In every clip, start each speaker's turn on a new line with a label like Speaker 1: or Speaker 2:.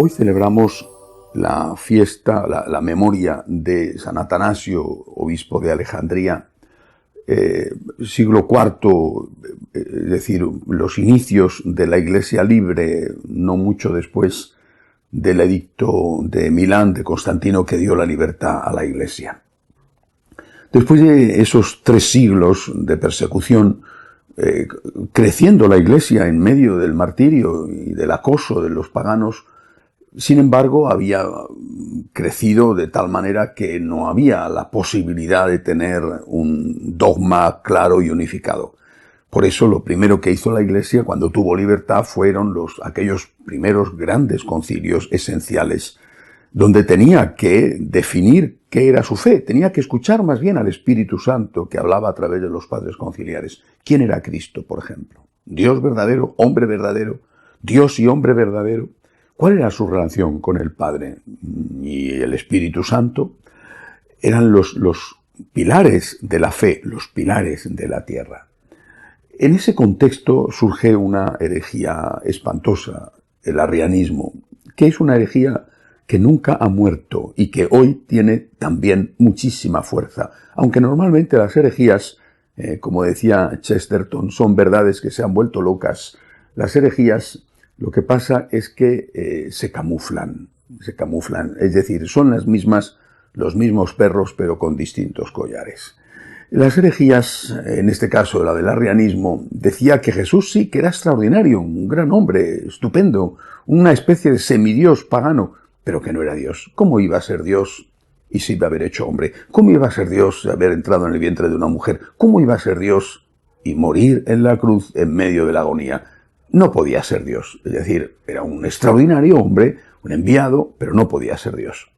Speaker 1: Hoy celebramos la fiesta, la memoria de San Atanasio, obispo de Alejandría, siglo IV, es decir, los inicios de la Iglesia libre, no mucho después del edicto de Milán de Constantino que dio la libertad a la Iglesia. Después de esos 3 siglos de persecución, creciendo la Iglesia en medio del martirio y del acoso de los paganos, sin embargo, había crecido de tal manera que no había la posibilidad de tener un dogma claro y unificado. Por eso lo primero que hizo la Iglesia cuando tuvo libertad fueron aquellos primeros grandes concilios esenciales, donde tenía que definir qué era su fe, tenía que escuchar más bien al Espíritu Santo que hablaba a través de los padres conciliares. ¿Quién era Cristo, por ejemplo? Dios verdadero, hombre verdadero, Dios y hombre verdadero. ¿Cuál era su relación con el Padre y el Espíritu Santo? Eran los pilares de la fe, los pilares de la tierra. En ese contexto surge una herejía espantosa, el arrianismo, que es una herejía que nunca ha muerto y que hoy tiene también muchísima fuerza. Aunque normalmente las herejías, como decía Chesterton, son verdades que se han vuelto locas. Las herejías, lo que pasa es que se camuflan, es decir, son los mismos perros pero con distintos collares. Las herejías, en este caso la del arrianismo, decía que Jesús sí que era extraordinario, un gran hombre, estupendo, una especie de semidios pagano, pero que no era Dios. ¿Cómo iba a ser Dios y se iba a haber hecho hombre? ¿Cómo iba a ser Dios y haber entrado en el vientre de una mujer? ¿Cómo iba a ser Dios y morir en la cruz en medio de la agonía? No podía ser Dios, es decir, era un extraordinario hombre, un enviado, pero no podía ser Dios.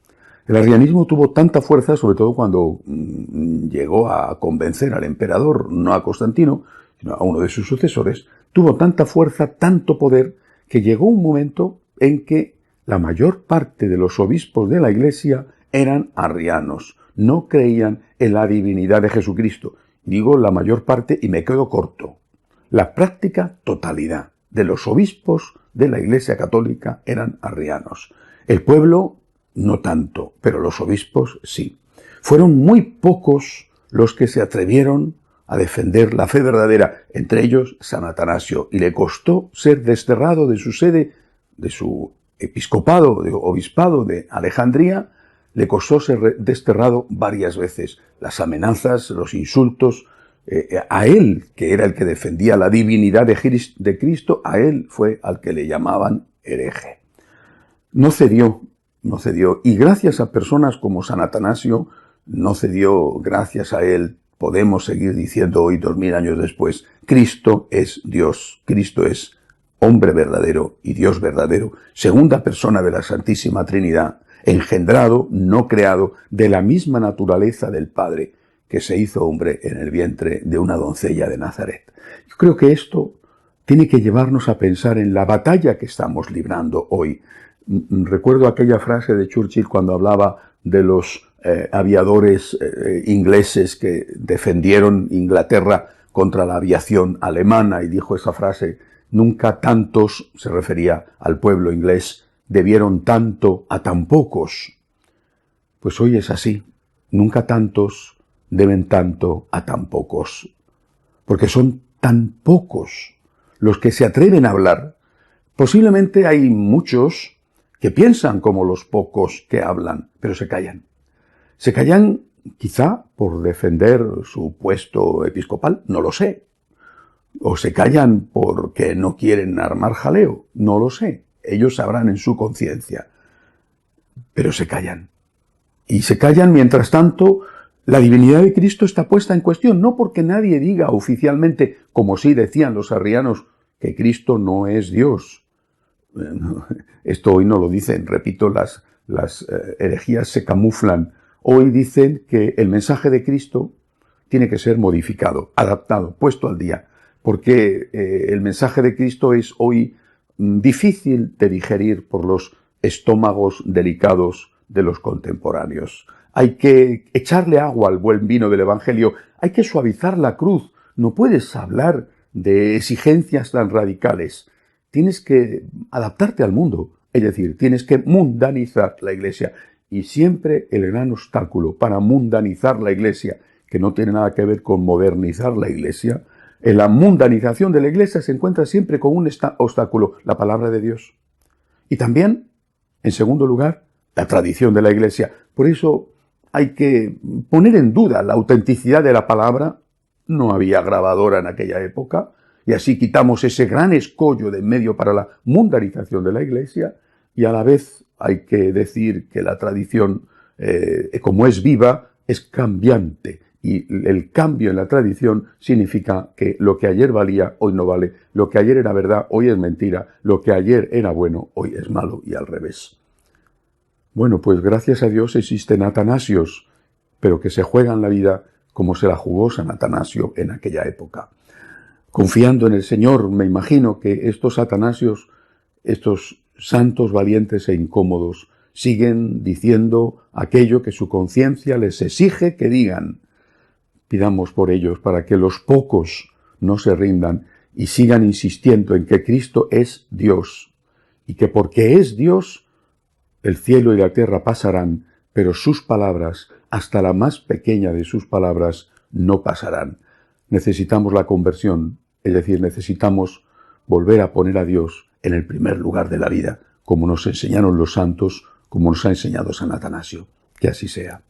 Speaker 1: El arrianismo tuvo tanta fuerza, sobre todo cuando llegó a convencer al emperador, no a Constantino, sino a uno de sus sucesores, tuvo tanta fuerza, tanto poder, que llegó un momento en que la mayor parte de los obispos de la Iglesia eran arrianos, no creían en la divinidad de Jesucristo. Digo la mayor parte y me quedo corto. La práctica totalidad de los obispos de la Iglesia Católica eran arrianos. El pueblo no tanto, pero los obispos sí. Fueron muy pocos los que se atrevieron a defender la fe verdadera, entre ellos San Atanasio, y le costó ser desterrado de su sede, de su episcopado, de obispado de Alejandría, le costó ser desterrado varias veces. Las amenazas, los insultos, a él, que era el que defendía la divinidad de Cristo, a él fue al que le llamaban hereje. No cedió, y gracias a personas como San Atanasio, no cedió, gracias a él, podemos seguir diciendo hoy, 2000 años después, Cristo es Dios, Cristo es hombre verdadero y Dios verdadero, segunda persona de la Santísima Trinidad, engendrado, no creado, de la misma naturaleza del Padre, que se hizo hombre en el vientre de una doncella de Nazaret. Yo creo que esto tiene que llevarnos a pensar en la batalla que estamos librando hoy. Recuerdo aquella frase de Churchill cuando hablaba de los aviadores ingleses que defendieron Inglaterra contra la aviación alemana y dijo esa frase: nunca tantos, se refería al pueblo inglés, debieron tanto a tan pocos. Pues hoy es así, nunca tantos deben tanto a tan pocos, porque son tan pocos los que se atreven a hablar. Posiblemente hay muchos que piensan como los pocos que hablan, pero se callan. Se callan quizá por defender su puesto episcopal, no lo sé. O se callan porque no quieren armar jaleo, no lo sé. Ellos sabrán en su conciencia. Pero se callan. Y se callan mientras tanto. La divinidad de Cristo está puesta en cuestión, no porque nadie diga oficialmente, como sí decían los arrianos, que Cristo no es Dios. Esto hoy no lo dicen, repito, las herejías se camuflan. Hoy dicen que el mensaje de Cristo tiene que ser modificado, adaptado, puesto al día, porque el mensaje de Cristo es hoy difícil de digerir por los estómagos delicados de los contemporáneos. Hay que echarle agua al buen vino del Evangelio, hay que suavizar la cruz. No puedes hablar de exigencias tan radicales. Tienes que adaptarte al mundo, Es decir, tienes que mundanizar la Iglesia. Y siempre el gran obstáculo para mundanizar la Iglesia, que no tiene nada que ver con modernizar la Iglesia, en la mundanización de la Iglesia se encuentra siempre con un obstáculo, la palabra de Dios. Y también, en segundo lugar, la tradición de la Iglesia. Por eso hay que poner en duda la autenticidad de la palabra. No había grabadora en aquella época, y así quitamos ese gran escollo de en medio para la mundanización de la Iglesia, y a la vez hay que decir que la tradición, como es viva, es cambiante. Y el cambio en la tradición significa que lo que ayer valía, hoy no vale. Lo que ayer era verdad, hoy es mentira. Lo que ayer era bueno, hoy es malo, y al revés. Bueno, pues gracias a Dios existen atanasios, pero que se juegan la vida como se la jugó San Atanasio en aquella época. Confiando en el Señor, me imagino que estos atanasios, estos santos valientes e incómodos, siguen diciendo aquello que su conciencia les exige que digan. Pidamos por ellos para que los pocos no se rindan y sigan insistiendo en que Cristo es Dios, y que porque es Dios, el cielo y la tierra pasarán, pero sus palabras, hasta la más pequeña de sus palabras, no pasarán. Necesitamos la conversión, es decir, necesitamos volver a poner a Dios en el primer lugar de la vida, como nos enseñaron los santos, como nos ha enseñado San Atanasio. Que así sea.